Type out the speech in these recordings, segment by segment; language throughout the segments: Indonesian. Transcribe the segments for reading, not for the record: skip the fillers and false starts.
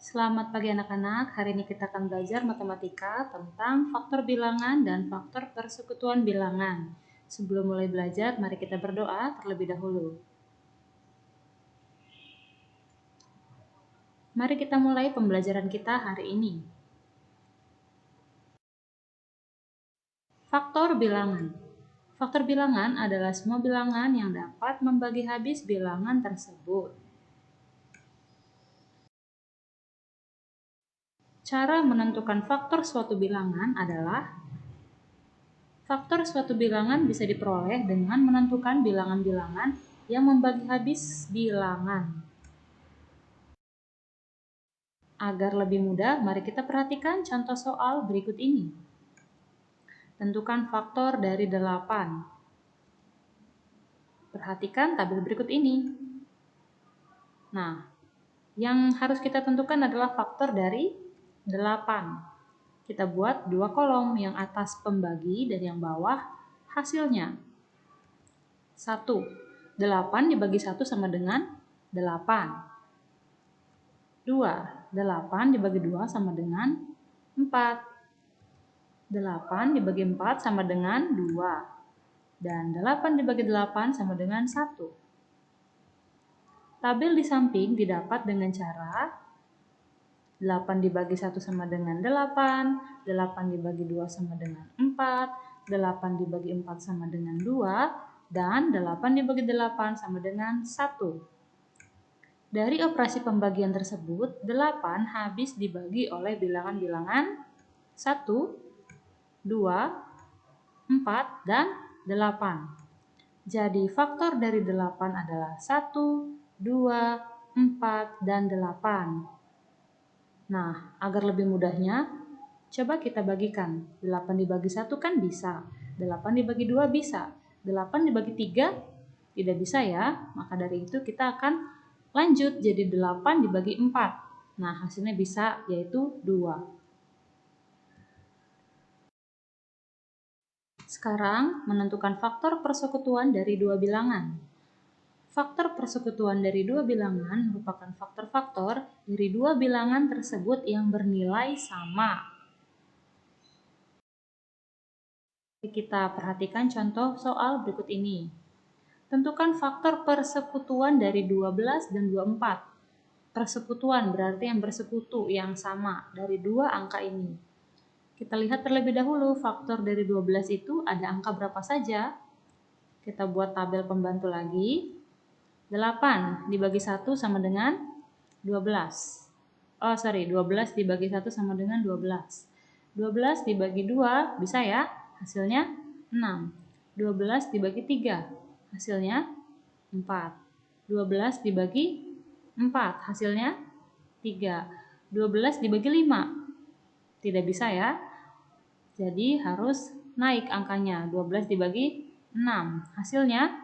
Selamat pagi anak-anak, hari ini kita akan belajar matematika tentang faktor bilangan dan faktor persekutuan bilangan. Sebelum mulai belajar, mari kita berdoa terlebih dahulu. Mari kita mulai pembelajaran kita hari ini. Faktor bilangan. Faktor bilangan adalah semua bilangan yang dapat membagi habis bilangan tersebut. Cara menentukan faktor suatu bilangan adalah faktor suatu bilangan bisa diperoleh dengan menentukan bilangan-bilangan yang membagi habis bilangan. Agar lebih mudah, mari kita perhatikan contoh soal berikut ini. Tentukan faktor dari 8. Perhatikan tabel berikut ini. Nah, yang harus kita tentukan adalah faktor dari 8. Kita buat 2 kolom, yang atas pembagi dan yang bawah hasilnya. 1. 8 dibagi 1 sama dengan 8. 2. 8 dibagi 2 sama dengan 4. 8 dibagi 4 sama dengan 2. Dan 8 dibagi 8 sama dengan 1. Tabel di samping didapat dengan cara 8 dibagi 1 sama dengan 8, 8 dibagi 2 sama dengan 4, 8 dibagi 4 sama dengan 2, dan 8 dibagi 8 sama dengan 1. Dari operasi pembagian tersebut, 8 habis dibagi oleh bilangan-bilangan 1, 2, 4, dan 8. Jadi faktor dari 8 adalah 1, 2, 4, dan 8. Nah, agar lebih mudahnya, coba kita bagikan. 8 dibagi 1 kan bisa, 8 dibagi 2 bisa, 8 dibagi 3 tidak bisa ya. Maka dari itu kita akan lanjut jadi 8 dibagi 4. Nah, hasilnya bisa yaitu 2. Sekarang menentukan faktor persekutuan dari dua bilangan. Faktor persekutuan dari dua bilangan merupakan faktor-faktor dari dua bilangan tersebut yang bernilai sama. Kita perhatikan contoh soal berikut ini. Tentukan faktor persekutuan dari 12 dan 24. Persekutuan berarti yang bersekutu, yang sama dari dua angka ini. Kita lihat terlebih dahulu faktor dari 12 itu ada angka berapa saja. Kita buat tabel pembantu lagi. 8 dibagi 1 sama dengan 12. 12 dibagi 1 sama dengan 12. 12 dibagi 2 bisa ya? Hasilnya 6. 12 dibagi 3 hasilnya 4. 12 dibagi 4 hasilnya 3. 12 dibagi 5 tidak bisa ya. Jadi harus naik angkanya. 12 dibagi 6 hasilnya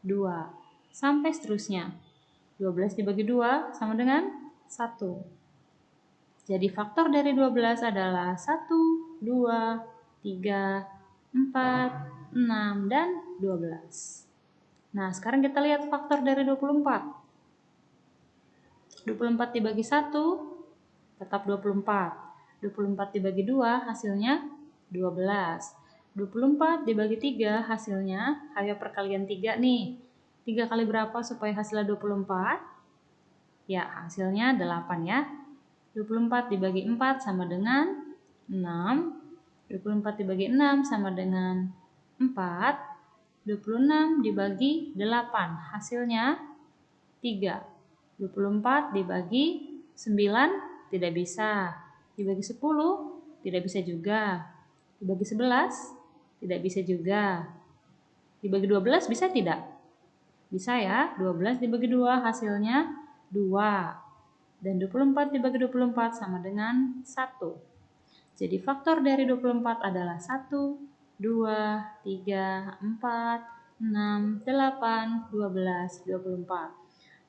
2. Sampai seterusnya. 12 dibagi 2 sama dengan 1. Jadi faktor dari 12 adalah 1, 2, 3, 4, 6, dan 12. Nah, sekarang kita lihat faktor dari 24. 24 dibagi 1 tetap 24. 24 dibagi 2 hasilnya 12. 24 dibagi 3 hasilnya, ayo perkalian 3 nih. 3 kali berapa supaya hasilnya 24? Ya, hasilnya 8 ya. 24 dibagi 4 sama dengan 6. 24 dibagi 6 sama dengan 4. 26 dibagi 8 hasilnya 3. 24 dibagi 9 tidak bisa. Dibagi 10 tidak bisa juga. Dibagi 11 tidak bisa juga. Dibagi 12 bisa tidak? Bisa ya. 12 dibagi 2 hasilnya 2. Dan 24 dibagi 24 sama dengan 1. Jadi faktor dari 24 adalah 1, 2, 3, 4, 6, 8, 12, 24.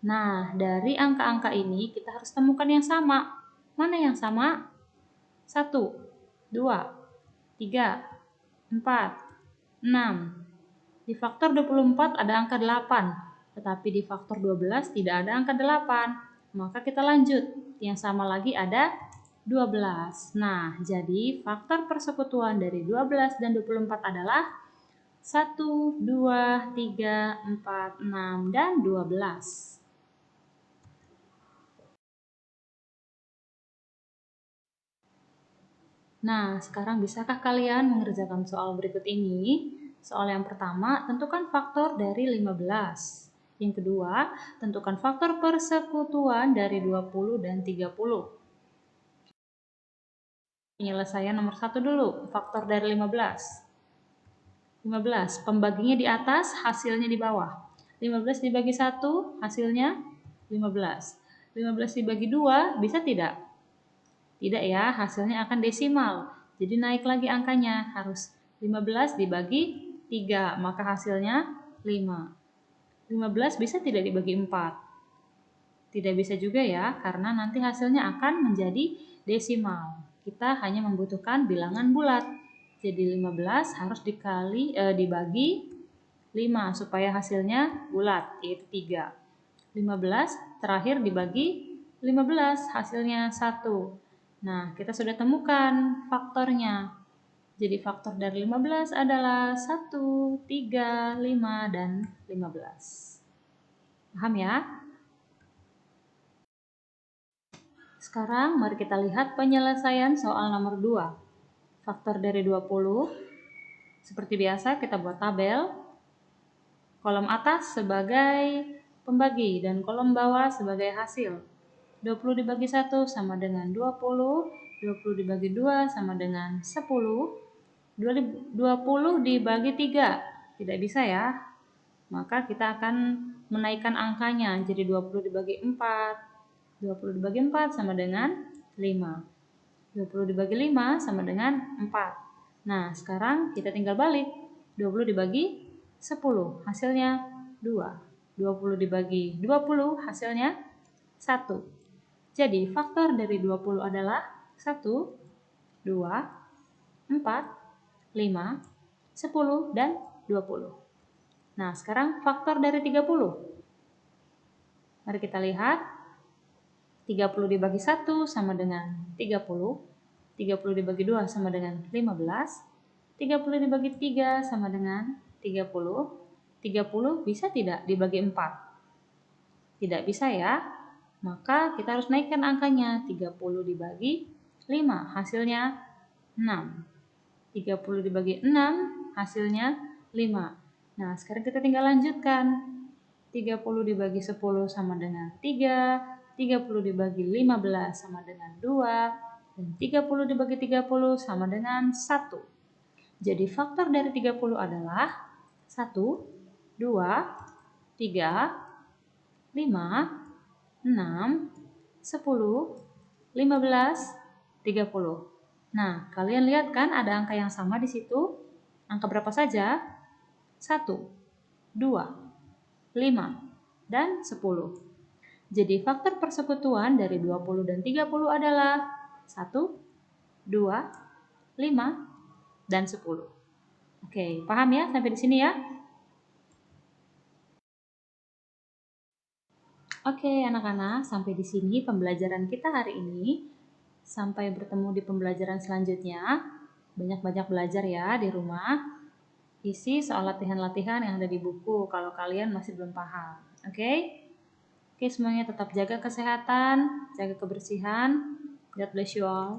Nah, dari angka-angka ini kita harus temukan yang sama. Mana yang sama? 1, 2, 3, 4, 6. Di faktor 24 ada angka 8, tetapi di faktor 12 tidak ada angka 8. Maka kita lanjut. Yang sama lagi ada 12. Nah, jadi faktor persekutuan dari 12 dan 24 adalah 1, 2, 3, 4, 6, dan 12. Nah, sekarang bisakah kalian mengerjakan soal berikut ini? Soal yang pertama, tentukan faktor dari 15. Yang kedua, tentukan faktor persekutuan dari 20 dan 30. Penyelesaian nomor 1 dulu, faktor dari 15. 15, pembaginya di atas, hasilnya di bawah. 15 dibagi 1, hasilnya 15. 15 dibagi 2, bisa tidak? Tidak ya, hasilnya akan desimal. Jadi naik lagi angkanya, harus 15 dibagi 3, maka hasilnya 5. 15 bisa tidak dibagi 4? Tidak bisa juga ya, karena nanti hasilnya akan menjadi desimal. Kita hanya membutuhkan bilangan bulat. Jadi 15 harus dibagi 5 supaya hasilnya bulat, yaitu 3. 15 terakhir dibagi 15, hasilnya 1. Nah, kita sudah temukan faktornya. Jadi faktor dari 15 adalah 1, 3, 5, dan 15. Paham ya? Sekarang mari kita lihat penyelesaian soal nomor 2. Faktor dari 20. Seperti biasa kita buat tabel. Kolom atas sebagai pembagi dan kolom bawah sebagai hasil. 20 dibagi 1 sama dengan 20, 20 dibagi 2 sama dengan 10, 20 dibagi 3, tidak bisa ya. Maka kita akan menaikkan angkanya, jadi 20 dibagi 4, 20 dibagi 4 sama dengan 5, 20 dibagi 5 sama dengan 4. Nah, sekarang kita tinggal balik, 20 dibagi 10, hasilnya 2, 20 dibagi 20, hasilnya 1. Jadi faktor dari 20 adalah 1, 2, 4, 5, 10, dan 20. Nah, sekarang faktor dari 30. Mari kita lihat. 30 dibagi 1 sama dengan 30. 30 dibagi 2 sama dengan 15. 30 dibagi 3 sama dengan 30. 30 bisa tidak dibagi 4? Tidak bisa ya. Maka kita harus naikkan angkanya, 30 dibagi 5, hasilnya 6. 30 dibagi 6, hasilnya 5. Nah, sekarang kita tinggal lanjutkan. 30 dibagi 10 sama dengan 3, 30 dibagi 15 sama dengan 2, dan 30 dibagi 30 sama dengan 1. Jadi faktor dari 30 adalah 1, 2, 3, 5, 6, 10, 15, 30. Nah, kalian lihat kan ada angka yang sama di situ? Angka berapa saja? 1, 2, 5, dan 10. Jadi faktor persekutuan dari 20 dan 30 adalah 1, 2, 5, dan 10. Oke, paham ya sampai di sini ya? Oke, anak-anak, sampai di sini pembelajaran kita hari ini. Sampai bertemu di pembelajaran selanjutnya. Banyak-banyak belajar ya di rumah. Isi soal latihan-latihan yang ada di buku kalau kalian masih belum paham. Oke? Oke, semuanya tetap jaga kesehatan, jaga kebersihan. God bless you all.